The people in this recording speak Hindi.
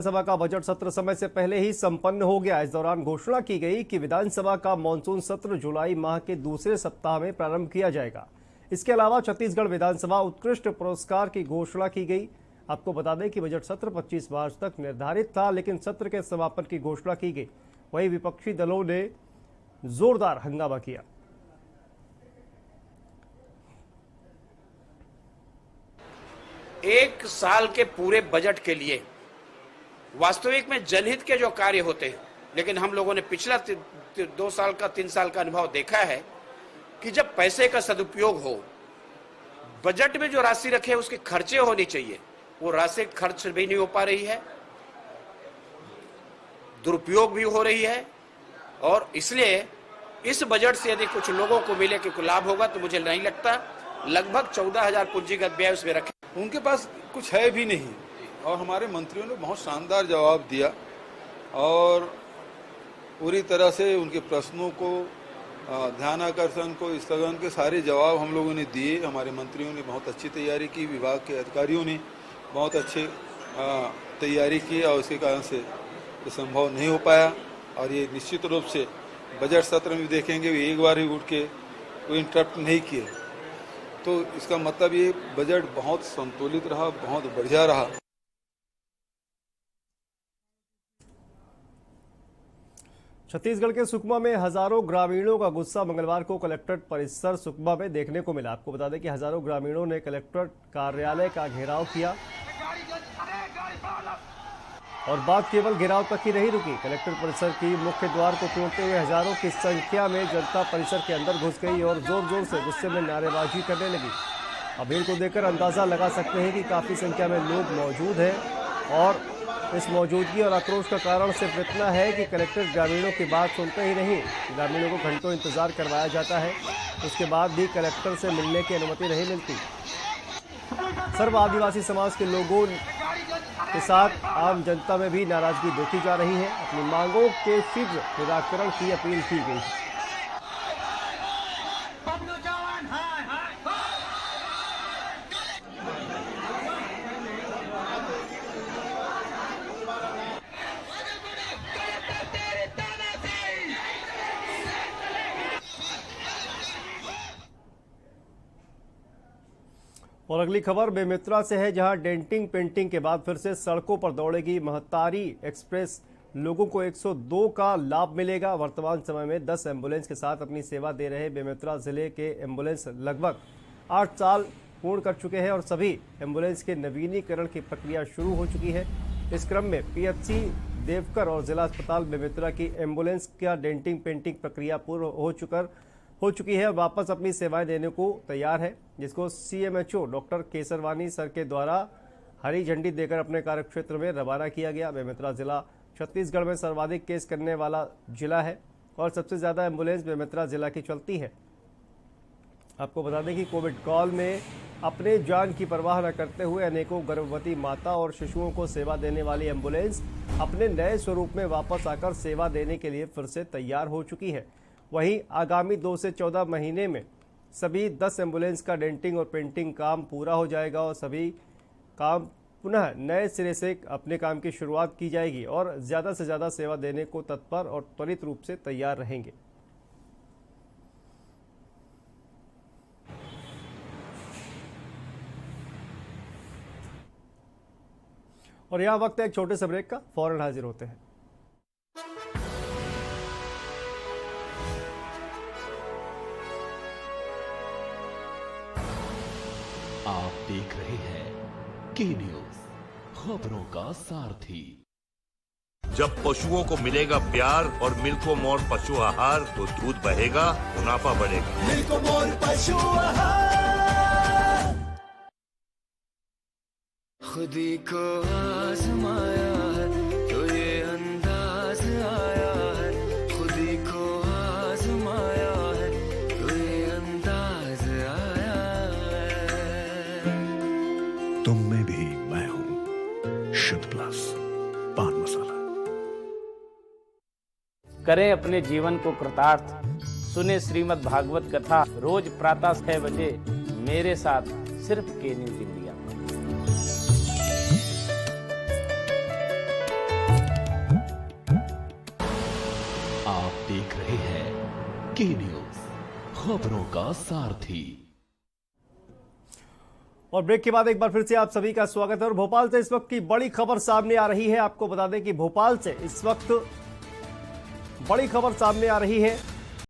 विधानसभा का बजट सत्र समय से पहले ही संपन्न हो गया। इस दौरान घोषणा की गई कि विधानसभा का मानसून सत्र जुलाई माह के दूसरे सप्ताह में प्रारंभ किया जाएगा। इसके अलावा छत्तीसगढ़ विधानसभा उत्कृष्ट पुरस्कार की घोषणा की गई। आपको बता दें कि बजट सत्र 25 मार्च तक निर्धारित था, लेकिन सत्र के समापन की घोषणा की गई। वहीं विपक्षी दलों ने जोरदार हंगामा किया। एक साल के पूरे बजट के लिए वास्तविक में जनहित के जो कार्य होते हैं, लेकिन हम लोगों ने पिछला 2 साल का 3 साल का अनुभव देखा है कि जब पैसे का सदुपयोग हो, बजट में जो राशि रखे उसके खर्चे होनी चाहिए, वो राशि खर्च भी नहीं हो पा रही है, दुरुपयोग भी हो रही है। और इसलिए इस बजट से यदि कुछ लोगों को मिले कि लाभ होगा तो मुझे नहीं लगता। लगभग 14,000 पूंजीगत व्यय उसमें रखे, उनके पास कुछ है भी नहीं। और हमारे मंत्रियों ने बहुत शानदार जवाब दिया और पूरी तरह से उनके प्रश्नों को, ध्यान आकर्षण को, स्थगन के सारे जवाब हम लोगों ने दिए। हमारे मंत्रियों ने बहुत अच्छी तैयारी की, विभाग के अधिकारियों ने बहुत अच्छे तैयारी की और उसके कारण से ये संभव नहीं हो पाया। और ये निश्चित रूप से बजट सत्र में देखेंगे भी एक बार ही उठ के कोई इंटरप्ट नहीं किए, तो इसका मतलब ये बजट बहुत संतुलित रहा, बहुत बढ़िया रहा। छत्तीसगढ़ के सुकमा में हजारों ग्रामीणों का गुस्सा मंगलवार को कलेक्ट्रेट परिसर सुकमा में देखने को मिला। आपको बता दें कि हजारों ग्रामीणों ने कलेक्ट्रेट कार्यालय का घेराव किया और बात केवल घेराव तक ही नहीं रुकी। कलेक्ट्रेट परिसर की मुख्य द्वार को तोड़ते हुए हजारों की संख्या में जनता परिसर के अंदर घुस गई और जोर जोर से गुस्से में नारेबाजी करने लगी। भीड़ को देखकर अंदाजा लगा सकते हैं कि काफी संख्या में लोग मौजूद हैं और इस मौजूदगी और आक्रोश का कारण सिर्फ इतना है कि कलेक्टर ग्रामीणों की बात सुनते ही नहीं। ग्रामीणों को घंटों इंतजार करवाया जाता है, उसके बाद भी कलेक्टर से मिलने की अनुमति नहीं मिलती। सर्व आदिवासी समाज के लोगों के साथ आम जनता में भी नाराजगी देखी जा रही है। अपनी मांगों के शीघ्र निराकरण की अपील की गई है। और अगली खबर बेमेतरा से है, जहां डेंटिंग पेंटिंग के बाद फिर से सड़कों पर दौड़ेगी महतारी एक्सप्रेस। लोगों को 102 का लाभ मिलेगा। वर्तमान समय में 10 एम्बुलेंस के साथ अपनी सेवा दे रहे बेमेतरा जिले के एम्बुलेंस लगभग 8 साल पूर्ण कर चुके हैं और सभी एम्बुलेंस के नवीनीकरण की प्रक्रिया शुरू हो चुकी है। इस क्रम में पीएचसी देवकर और जिला अस्पताल बेमेतरा की एम्बुलेंस का डेंटिंग पेंटिंग प्रक्रिया पूर्ण हो चुकी है और वापस अपनी सेवाएं देने को तैयार है, जिसको सीएमएचओ डॉक्टर केसरवानी सर के द्वारा हरी झंडी देकर अपने कार्यक्षेत्र में रवाना किया गया। बेमेतरा जिला छत्तीसगढ़ में सर्वाधिक केस करने वाला जिला है और सबसे ज्यादा एम्बुलेंस बेमेतरा जिला की चलती है। आपको बता दें कि कोविड काल में अपने जान की परवाह न करते हुए अनेकों गर्भवती माता और शिशुओं को सेवा देने वाली एम्बुलेंस अपने नए स्वरूप में वापस आकर सेवा देने के लिए फिर से तैयार हो चुकी है। वहीं आगामी 2 से 14 महीने में सभी 10 एम्बुलेंस का डेंटिंग और पेंटिंग काम पूरा हो जाएगा और सभी काम पुनः नए सिरे से अपने काम की शुरुआत की जाएगी और ज़्यादा से ज़्यादा सेवा देने को तत्पर और त्वरित रूप से तैयार रहेंगे। और यहाँ वक्त है एक छोटे से ब्रेक का, फौरन हाजिर होते हैं। आप देख रहे हैं के न्यूज, खबरों का सारथी। जब पशुओं को मिलेगा प्यार और मिल्को मोर पशु आहार तो दूध बहेगा, मुनाफा बढ़ेगा। मिल्को मोर पशु आहार। खुदी को आजमाया है तो ये अंदाज आया है, खुदी को आजमाया है तो ये अंदाज आया है। तुम में भी मैं हूं, शुद्ध प्लस पान मसाला। करें अपने जीवन को कृतार्थ, सुने श्रीमद् भागवत कथा रोज प्रातः 6 बजे मेरे साथ सिर्फ के न्यूज इंडिया। की न्यूज, खबरों का सारथी। और ब्रेक के बाद एक बार फिर से आप सभी का स्वागत है। और भोपाल से इस वक्त की बड़ी खबर सामने आ रही है। आपको बता दें कि भोपाल से इस वक्त बड़ी खबर सामने आ रही है